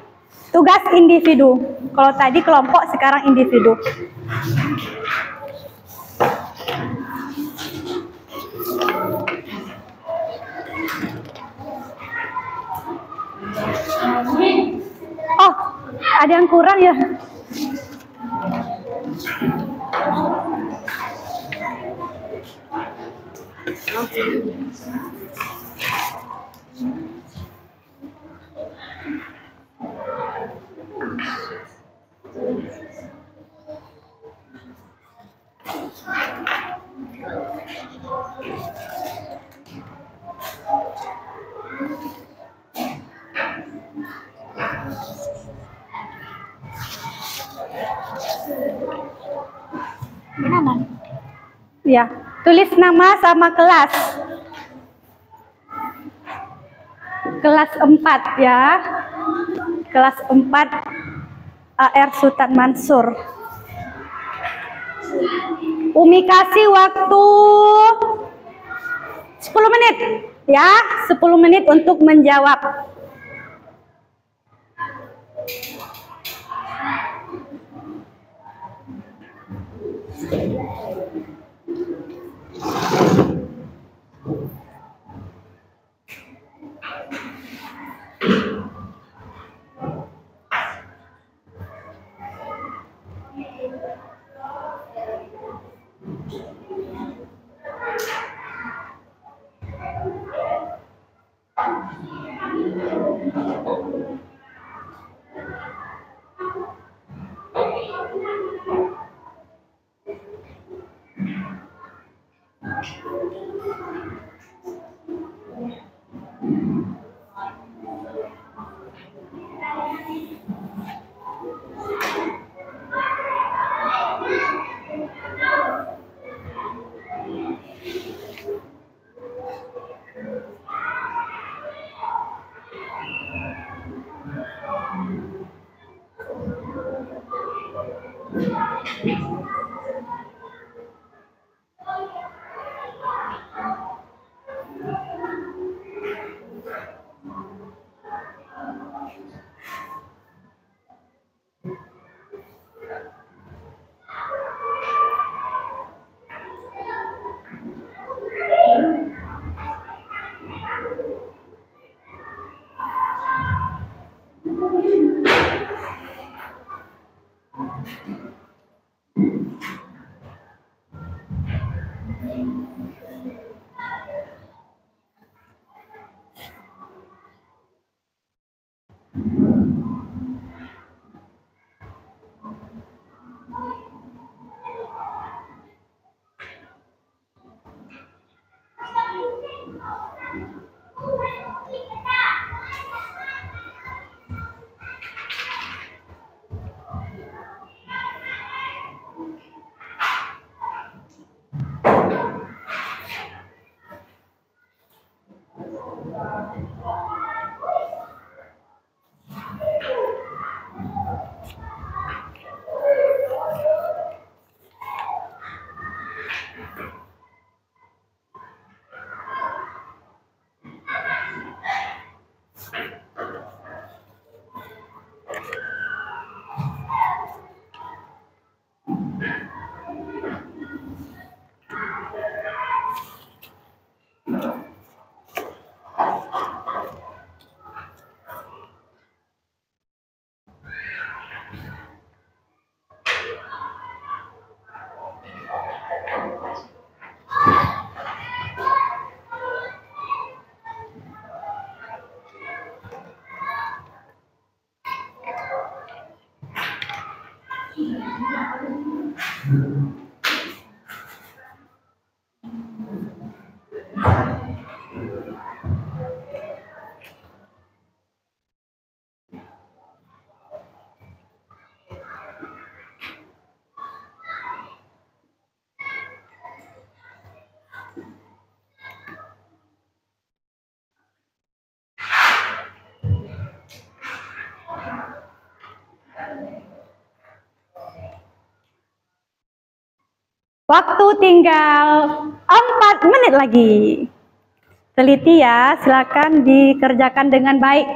tugas individu. Kalau tadi kelompok, sekarang individu. Oh, ada yang kurang ya? Ya, tulis nama sama kelas. Kelas 4 ya. Kelas 4 AR Sultan Mansur. Umi kasih waktu 10 menit ya, 10 menit untuk menjawab. Waktu tinggal 4 menit lagi. Teliti ya, silakan dikerjakan dengan baik.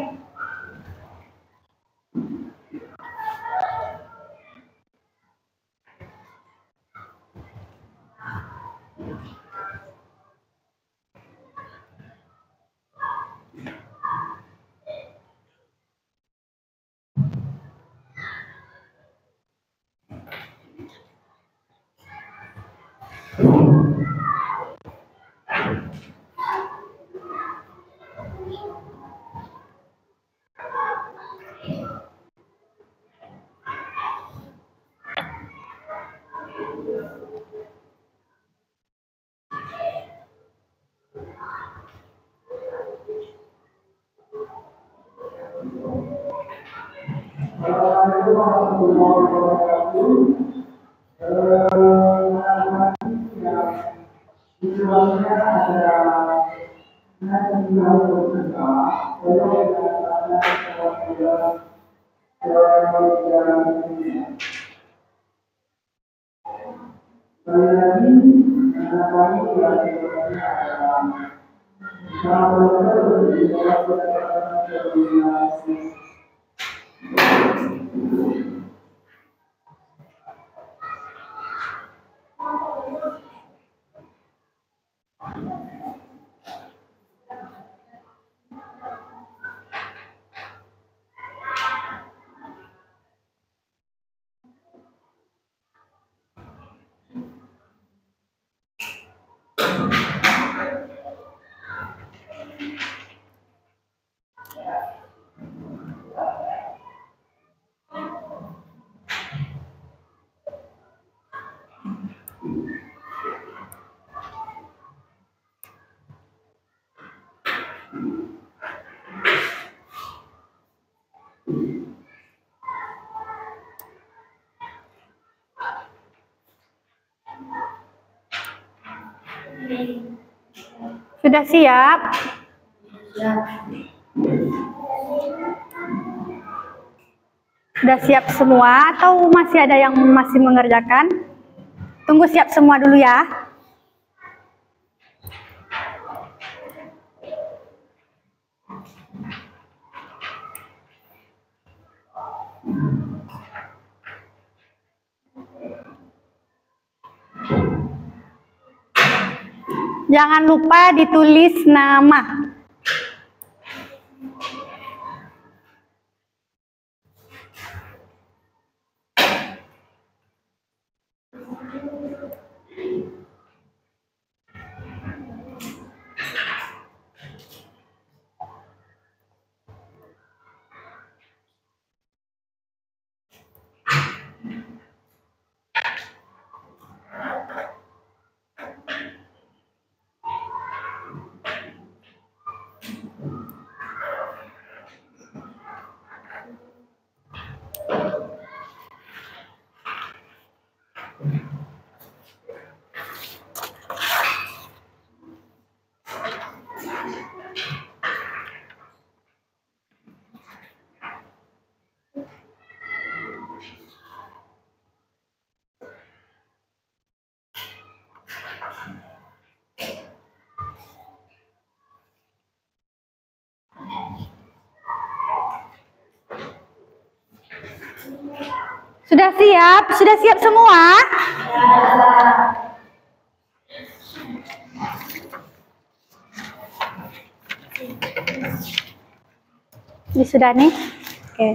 Sudah siap? Sudah siap semua atau masih ada yang masih mengerjakan? Tunggu siap semua dulu ya. Jangan lupa ditulis nama. Sudah siap? Sudah siap semua? Ini sudah nih? Oke.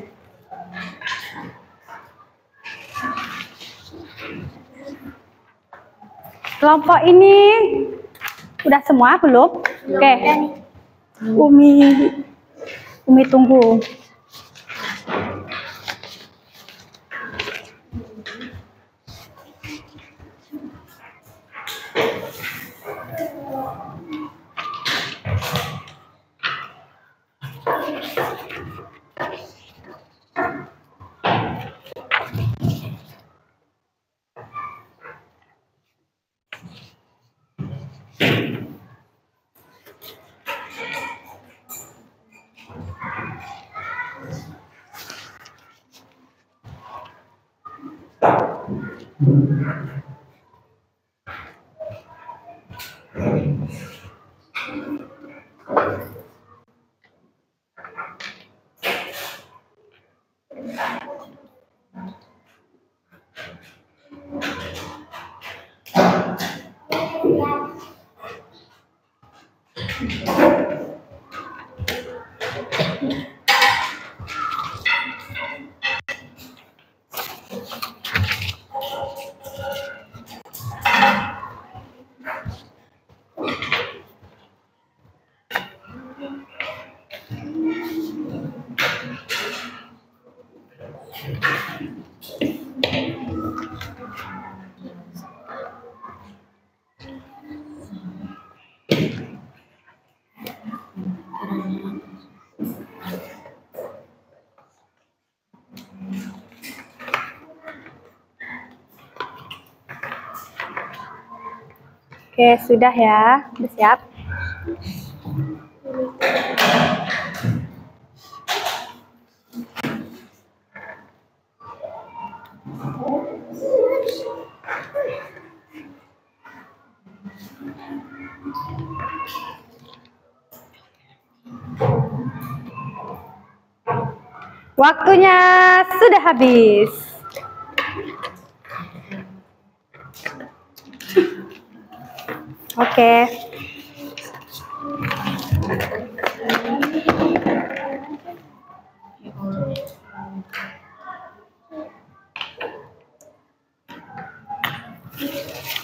Kelompok ini udah semua belum? Oke. Umi tunggu. Oke, sudah ya. Sudah siap? Waktunya sudah habis. Oke.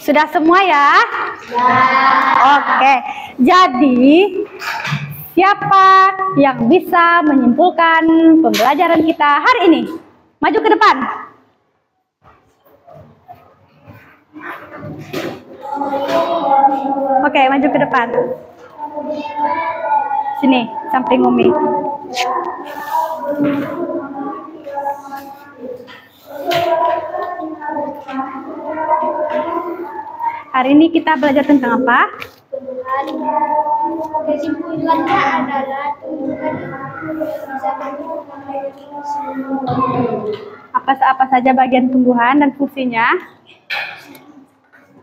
Sudah semua ya? Oke. Jadi, siapa yang bisa menyimpulkan pembelajaran kita hari ini? Maju ke depan. Oke, maju ke depan. Sini, samping Umi. Hari ini kita belajar tentang apa? Kesimpulannya adalah tumbuhan bisa Apa saja bagian tumbuhan dan fungsinya?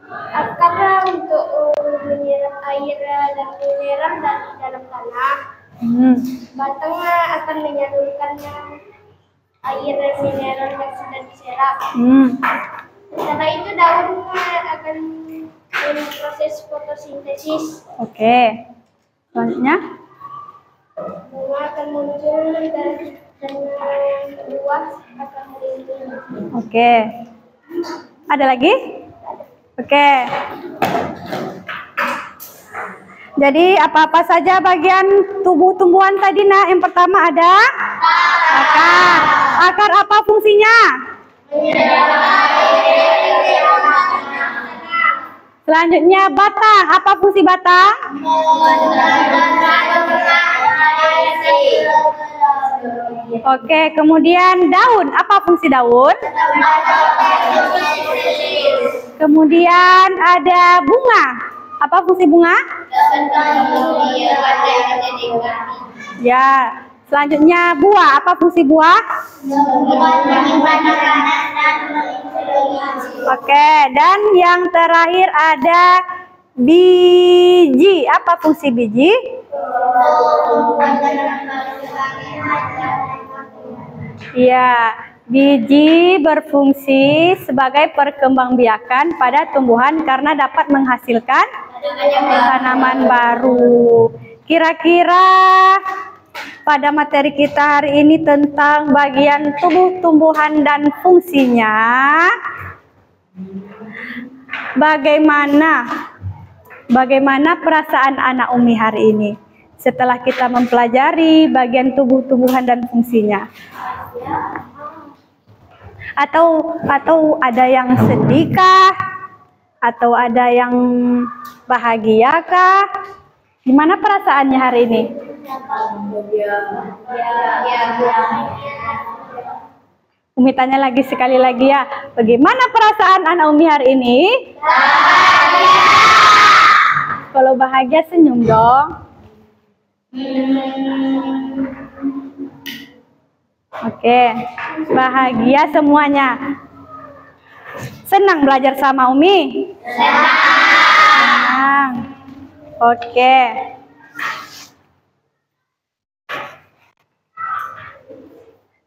akarnya untuk menyerap air dan mineral dari dalam tanah. Batangnya akan menyalurkan air dan mineral yang sudah diserap. Setelah itu daunnya akan proses fotosintesis. Oke. Selanjutnya? Bunga akan muncul dan buah akan melindungi. Oke. Ada lagi? Oke. Jadi apa-apa saja bagian tubuh tumbuhan tadi, Nak? Yang pertama ada akar. Akar apa fungsinya? Selanjutnya batang. Apa fungsi batang? Oke, kemudian daun. Apa fungsi daun? Kemudian ada bunga. Apa fungsi bunga? Ya. Selanjutnya buah. Apa fungsi buah? Oke, dan yang terakhir ada biji. Apa fungsi biji? Ya, biji berfungsi sebagai perkembangbiakan pada tumbuhan karena dapat menghasilkan tanaman baru. Kira-kira pada materi kita hari ini tentang bagian tubuh tumbuhan dan fungsinya, bagaimana perasaan anak Umi hari ini setelah kita mempelajari bagian tubuh tumbuhan dan fungsinya? Atau ada yang sedih kah? Atau ada yang bahagia kah? Gimana perasaannya hari ini? Umi tanya lagi sekali lagi ya. Bagaimana perasaan anak Umi hari ini? Bahagia. Kalau bahagia senyum dong. Oke, bahagia semuanya. Senang belajar sama Umi? Senang. Oke.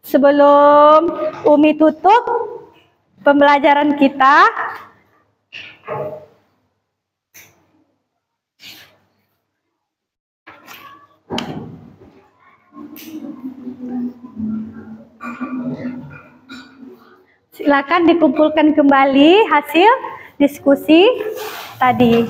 Sebelum Umi tutup pembelajaran kita, silakan dikumpulkan kembali hasil diskusi tadi.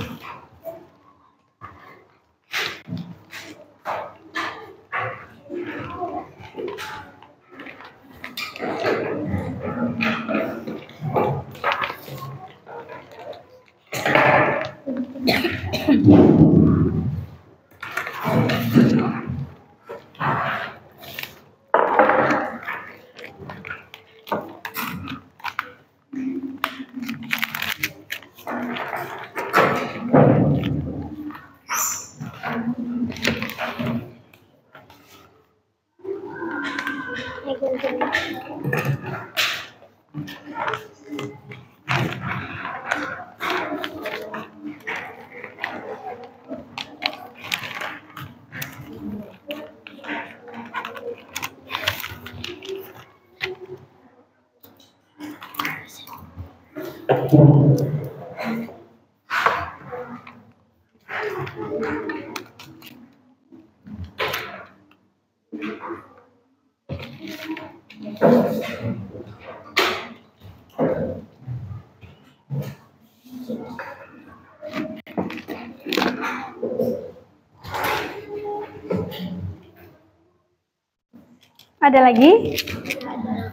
Ada lagi?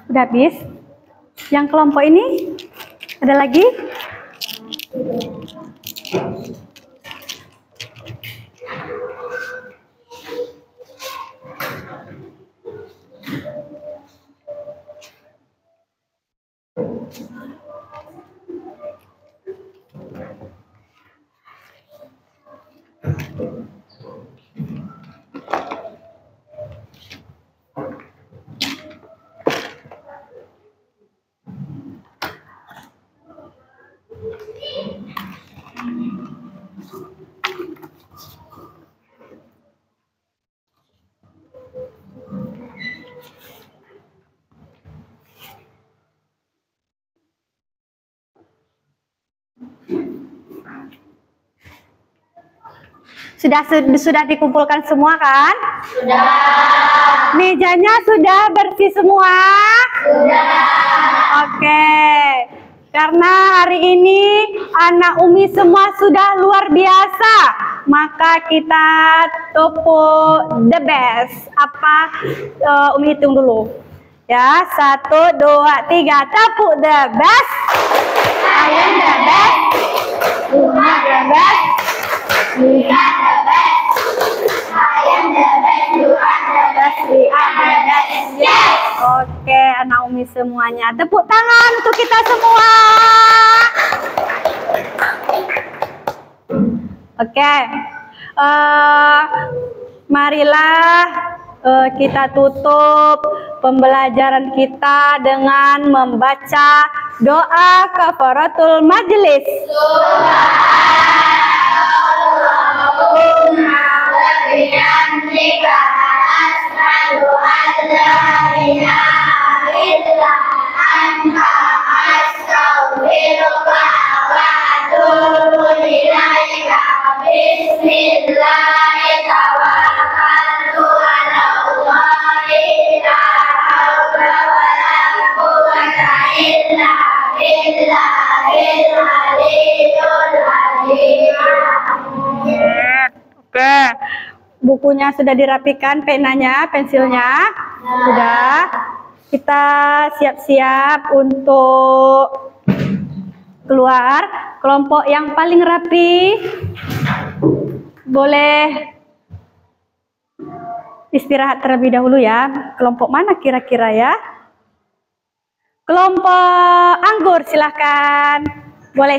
Udah habis? Yang kelompok ini? Ada lagi? Sudah dikumpulkan semua kan? Sudah. Mejanya sudah bersih semua? Sudah. Oke. Karena hari ini anak Umi semua sudah luar biasa, maka kita tepuk the best. Apa? Umi hitung dulu. Ya, 1, 2, 3, tepuk the best. I am the best. You are the best. We are the best. I am the best. You are the best. We are the best. Yes. Oke, anak Umi semuanya. Tepuk tangan untuk kita semua. Oke. Marilah kita tutup pembelajaran kita dengan membaca doa kafaratul majelis. Allahumma wa bihamdika asyhadu an la ilaha illa anta astaghfiruka wa atubu ilaika. Bismillahirrahmanirrahim. Tawakkaltu 'ala Allahi la haula wa la quwwata illa billahil aliyyil azim. Oke, bukunya sudah dirapikan, penanya, pensilnya sudah. Kita siap-siap untuk keluar. Kelompok yang paling rapi boleh istirahat terlebih dahulu ya. Kelompok mana kira-kira ya? Kelompok anggur silahkan. Boleh istirahat.